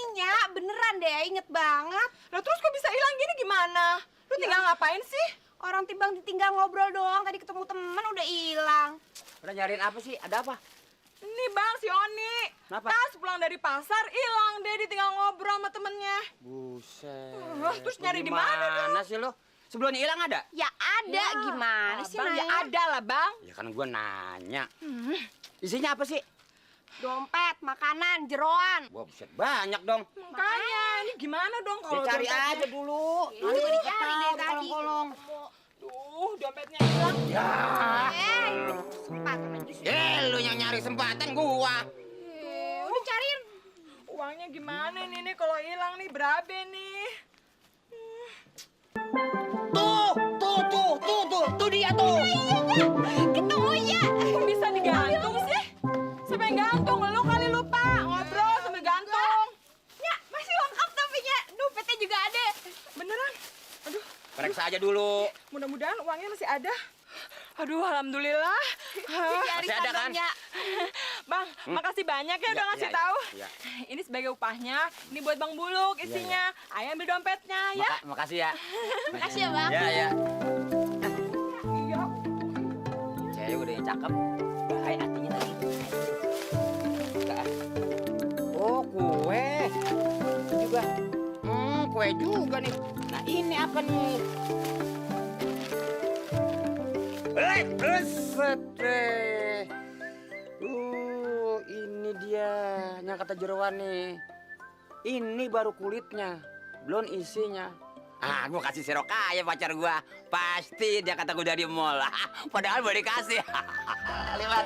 isinya, beneran deh, inget banget. Lah terus kok bisa hilang gini gimana? Lu tinggal ngapain sih? Orang timbang ditinggal ngobrol doang, tadi ketemu temen udah hilang. Udah nyariin apa sih? Ada apa? Ini bang, si Oni. Kenapa? Pas pulang dari pasar, hilang deh, ditinggal ngobrol sama temennya. Buset. Terus nyari di mana dong? Mana sih lo? Sebelumnya hilang ada? Ya ada, gimana sih Bang, ya nanya? ada lah bang. Ya kan gua nanya. Isinya apa sih? Dompet, makanan, jeroan. Wah, buset banyak dong. Makanya, ini gimana dong Ya kalau cari dompetnya? aja dulu. Ini udah dicari dari Tahu, tadi. kolong-kolong. Duh, dompetnya hilang. Ya. Kesempatan aja sih. Lu yang nyari kesempatan gua. Udah cariin. Uangnya gimana nih kalau hilang nih, berabe nih. Tuh dia tuh. Ketemu ya. Kok bisa digantung sih? Siapa yang gantung? Lu kali lupa ngobrol sambil gantung. Ya, masih lengkap tapi ya. Dompetnya juga ada. Beneran? Aduh, Periksa aja dulu. mudah-mudahan uangnya masih ada. Aduh, alhamdulillah. Cari Masih ada kan? kantongnya. Bang, makasih banyak ya udah ngasih tahu. Iya. Ini sebagai upahnya, ini buat Bang Buluk isinya. Ayah ambil dompetnya ya. Makasih ya. Makasih ya, Bang. Ya, ya. Iya. Cewek udah yang cakep. Baik hatinya tadi. Oh, kue. Itu juga. Kue juga nih. Nah, ini apa nih? Reset deh. Ini dia yang kata jeroan nih. Ini baru kulitnya, belum isinya. Ah, gua kasih serok kaya pacar gua. Pasti dia kata gua dari mall. Padahal baru dikasih. Lewat.